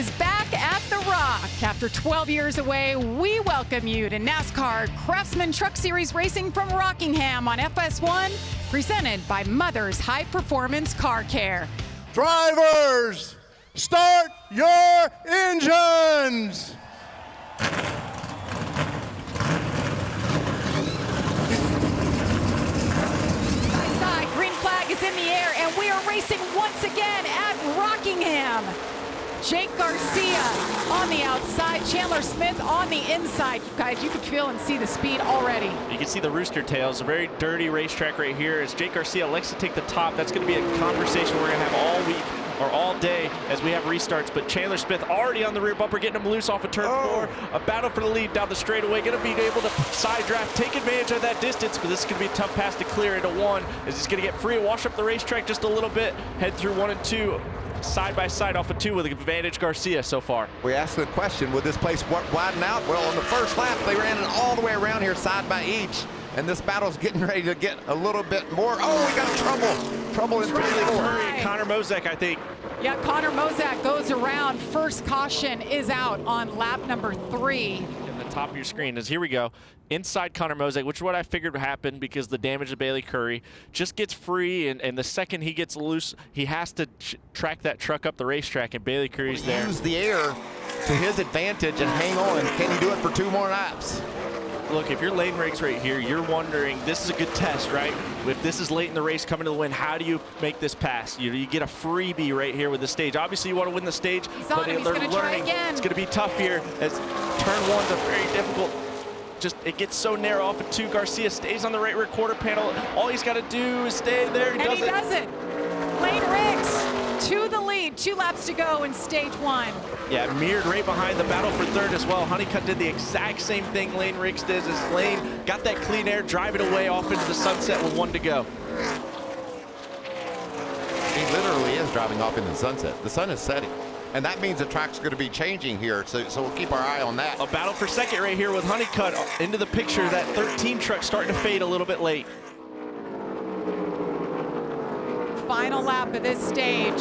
is back at the Rock. After 12 years away, we welcome you to NASCAR Craftsman Truck Series racing from Rockingham on FS1, presented by Mother's High Performance Car Care. Drivers, start your engines! Side, green flag is in the air, and we are racing once again at Rockingham. Jake Garcia on the outside, Chandler Smith on the inside. You guys, you can feel and see the speed already. You can see the rooster tails, a very dirty racetrack right here. As Jake Garcia likes to take the top, that's going to be a conversation we're going to have all week or all day as we have restarts. But Chandler Smith already on the rear bumper, getting him loose off of turn 4. A battle for the lead down the straightaway. Going to be able to side draft, take advantage of that distance, but this is going to be a tough pass to clear into 1. As he's going to get free and wash up the racetrack just a little bit, head through 1 and 2. Side by side off of 2 with advantage Garcia so far. We asked the question, would this place widen out? Well, on the first lap, they ran it all the way around here side by each. And this battle's getting ready to get a little bit more. Oh, we got trouble in Right. Connor Mozek, I think. Yeah, Connor Mozak goes around. First caution is out on lap number 3. In the top of your screen is here we go. Inside Connor Mozek, which is what I figured would happen because the damage to Bailey Curry just gets free, and the second he gets loose, he has to track that truck up the racetrack, and Bailey Curry's there. Use the air to his advantage and hang on. Can he do it for 2 more laps? Look, if you're Lane Riggs right here, you're wondering, this is a good test, right? If this is late in the race coming to the win, how do you make this pass? You get a freebie right here with the stage. Obviously, you want to win the stage, but they're learning. It's going to be tough here as turn 1's a very difficult. Just it gets so narrow off of 2. Garcia stays on the right rear quarter panel. All he's got to do is stay there. And he does it. Lane Riggs to the lead. 2 laps to go in stage 1. Yeah, mirrored right behind the battle for 3rd as well. Honeycutt did the exact same thing Lane Riggs did as Lane got that clean air, driving away off into the sunset with 1 to go. He literally is driving off into the sunset. The sun is setting. And that means the track's going to be changing here, so we'll keep our eye on that. A battle for 2nd right here with Honeycutt into the picture. That 13 truck starting to fade a little bit late. Final lap of this stage.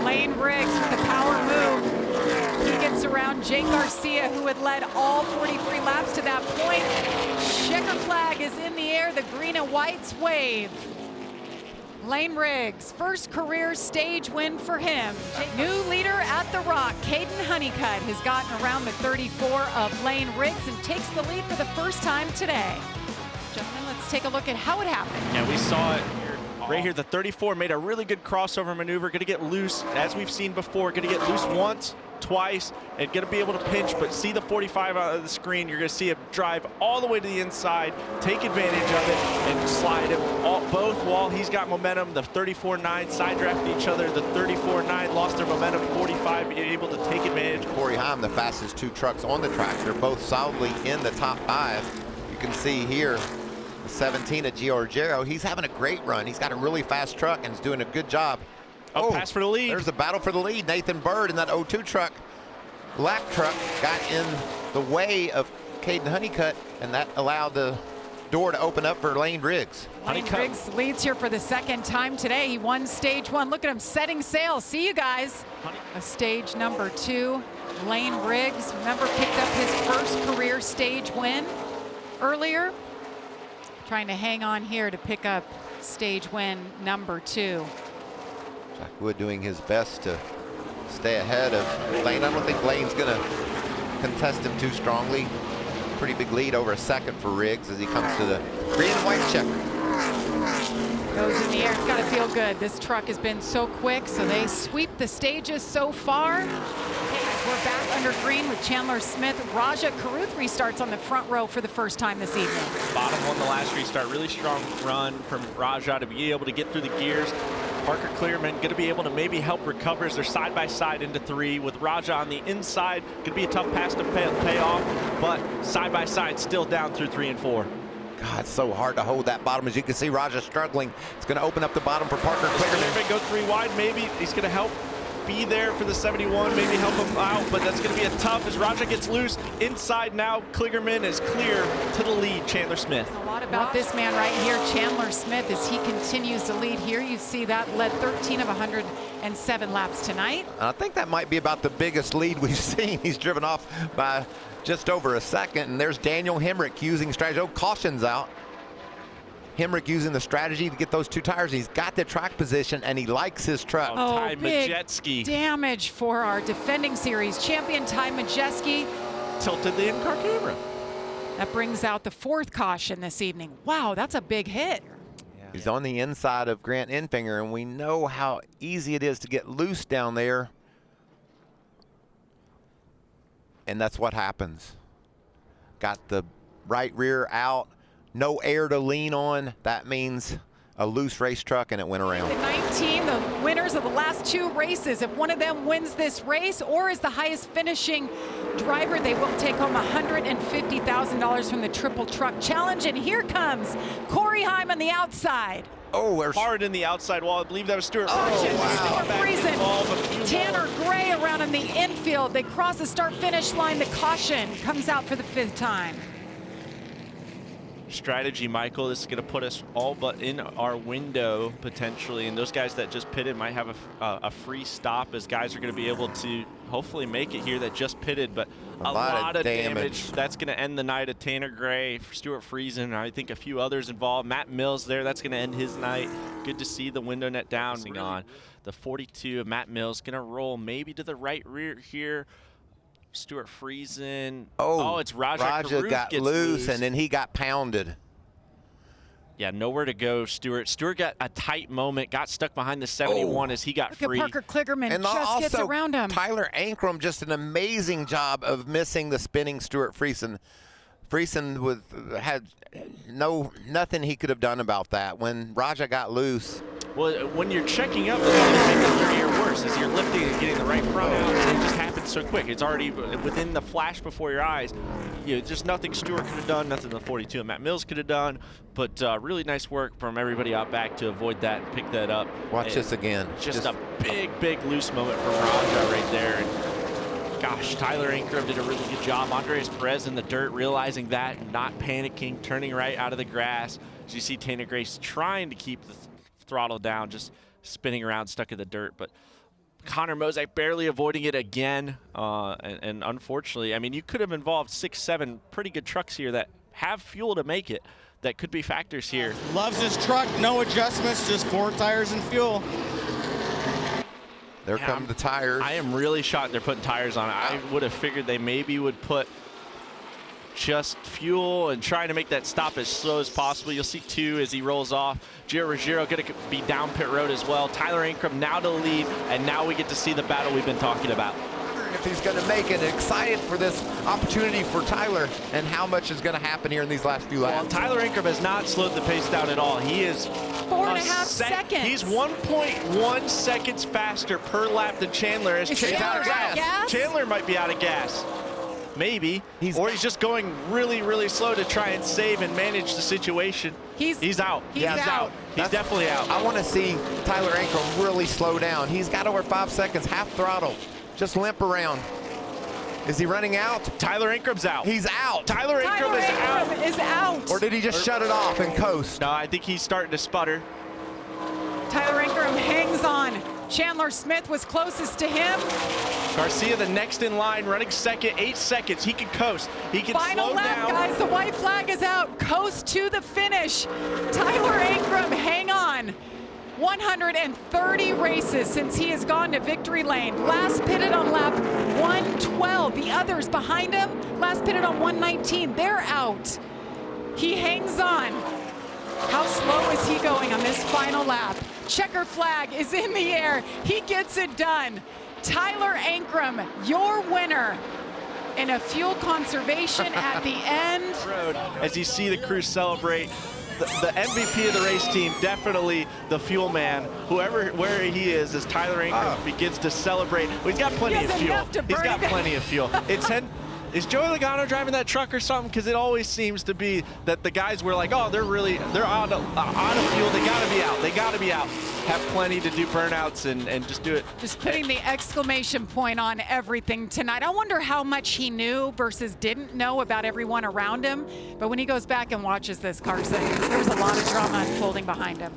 Lane Riggs with the power move. He gets around Jake Garcia, who had led all 43 laps to that point. Checker flag is in the air. The green and whites wave. Lane Riggs, first career stage win for him. New leader at the Rock, Caden Honeycutt, has gotten around the 34 of Lane Riggs and takes the lead for the first time today. Gentlemen, let's take a look at how it happened. Yeah, we saw it right here. The 34 made a really good crossover maneuver. Going to get loose, as we've seen before. Going to get loose once, twice, and going to be able to pinch, but see the 45 out of the screen. You're going to see him drive all the way to the inside, take advantage of it, and slide him both while he's got momentum. The 34-9 side drafted each other. The 34-9 lost their momentum. 45 able to take advantage. Corey Heim, the fastest 2 trucks on the track. They're both solidly in the top 5. You can see here, the 17 at Giorgio. He's having a great run. He's got a really fast truck and he's doing a good job. Oh, pass for the lead. There's a battle for the lead. Nathan Bird in that 02 truck, lap truck, got in the way of Caden Honeycutt, and that allowed the door to open up for Lane Riggs. Lane Riggs leads here for the 2nd time today. He won stage 1. Look at him setting sail. See you guys. Stage number 2. Lane Riggs, remember, picked up his first career stage win earlier. Trying to hang on here to pick up stage win number 2. Jack Wood doing his best to stay ahead of Lane. I don't think Lane's going to contest him too strongly. Pretty big lead, over a 2nd for Riggs as he comes to the green and white checker. Goes in the air. It's got to feel good. This truck has been so quick, so they sweep the stages so far. We're back under green with Chandler Smith. Raja Karuth restarts on the front row for the first time this evening. Bottom won the last restart. Really strong run from Raja to be able to get through the gears. Parker Clearman going to be able to maybe help recover as they're side by side into 3 with Raja on the inside. Going to be a tough pass to pay off, but side by side still down through 3 and 4. God, it's so hard to hold that bottom. As you can see, Raja struggling. It's going to open up the bottom for Parker Clearman. Clearman go 3 wide. Maybe he's going to help be there for the 71, maybe help him out, but that's going to be a tough as Raja gets loose. Inside now, Kligerman is clear to the lead, Chandler Smith. A lot about this man right here, Chandler Smith, as he continues to lead here. You see that led 13 of 107 laps tonight. I think that might be about the biggest lead we've seen. He's driven off by just over a second, and there's Daniel Hemrick using strategy. Oh, caution's out. Hemrick using the strategy to get those 2 tires. He's got the track position, and he likes his truck. Oh, Ty big Majeski damage for our defending series champion, Ty Majeski. tilted the in-car camera. That brings out the 4th caution this evening. Wow, that's a big hit. He's on the inside of Grant Enfinger, and we know how easy it is to get loose down there. And that's what happens. Got the right rear out, no air to lean on. That means a loose race truck, and it went around. The 19, the winners of the last 2 races. If one of them wins this race or is the highest finishing driver, they will take home $150,000 from the Triple Truck Challenge. And here comes Corey Heim on the outside. Oh, there's Hard in the outside wall. I believe that was Stuart. Stuart Back Friesen. involved a few Tanner more. Gray around in the infield. They cross the start-finish line. The caution comes out for the 5th time. Strategy, Michael. This is going to put us all but in our window potentially, and those guys that just pitted might have a free stop, as guys are going to be able to hopefully make it here that just pitted, but a lot of damage. That's going to end the night of Tanner Gray, Stuart Friesen, and I think a few others involved. Matt Mills there, that's going to end his night. Good to see the window net down. On the 42 of Matt Mills, going to roll maybe to the right rear here. Stuart Friesen. Oh, it's Raja got loose, and then he got pounded. Yeah, nowhere to go, Stuart. Stuart got a tight moment, got stuck behind the 71 as he got Look free. at Parker Kligerman And just also, gets around him. Tyler Ankrum, just an amazing job of missing the spinning Stuart Friesen. Friesen had nothing he could have done about that. When Raja got loose. Well, when you're checking up, it's making your ear worse as you're lifting and getting the right front out, and it just happens so quick. It's already within the flash before your eyes. You know, just nothing Stuart could have done, nothing the 42 and Matt Mills could have done, but really nice work from everybody out back to avoid that and pick that up. Watch this again. Just a big loose moment from Raja right there. And gosh, Tyler Ankrum did a really good job. Andres Perez in the dirt, realizing that and not panicking, turning right out of the grass. As you see Tanner Grace trying to keep the throttle down, just spinning around, stuck in the dirt. But Connor Mosek barely avoiding it again. And unfortunately, I mean, you could have involved 6, 7 pretty good trucks here that have fuel to make it. That could be factors here. Loves his truck, no adjustments, just 4 tires and fuel. There come the tires. I am really shocked they're putting tires on it. I would have figured they maybe would put just fuel and trying to make that stop as slow as possible. You'll see 2 as he rolls off. Gio Ruggiero going to be down pit road as well. Tyler Ankrum now to lead, and now we get to see the battle we've been talking about. If he's going to make it, excited for this opportunity for Tyler, and how much is going to happen here in these last few laps. Well, Tyler Ankrum has not slowed the pace down at all. He is 4.5 seconds. He's 1.1 seconds faster per lap than Chandler. As Is Chandler out of gas? Chandler might be out of gas. Maybe. Or he's just going really slow to try and save and manage the situation. He's out. He's out. He's definitely out. I want to see Tyler Ankrum really slow down. He's got over 5 seconds, half throttle. Just limp around. Is he running out? Tyler Ankrum's out. He's out. Tyler Ankrum is out. Or did he just shut it off and coast? No, I think he's starting to sputter. Tyler Ankrum hangs on. Chandler Smith was closest to him. Garcia, the next in line, running second, 8 seconds. He can coast. He can Final slow lap, down. guys. The white flag is out. Coast to the finish. Tyler Ankrum, hang on. 130 races since he has gone to victory lane. Last pitted on lap 112. The others behind him, last pitted on 119. They're out. He hangs on. How slow is he going on this final lap? Checker flag is in the air. He gets it done. Tyler Ankrum, your winner in a fuel conservation at the end. As you see the crew celebrate, the MVP of the race team, definitely the fuel man, where he is, as Tyler Ankrum begins to celebrate. Well, he's got plenty of fuel. He's got plenty of fuel. Is Joey Logano driving that truck or something? Because it always seems to be that the guys were like, oh, they're out of fuel. They got to be out. They got to be out. Have plenty to do burnouts and just do it. Just putting the exclamation point on everything tonight. I wonder how much he knew versus didn't know about everyone around him. But when he goes back and watches this, Carson, there's a lot of drama unfolding behind him.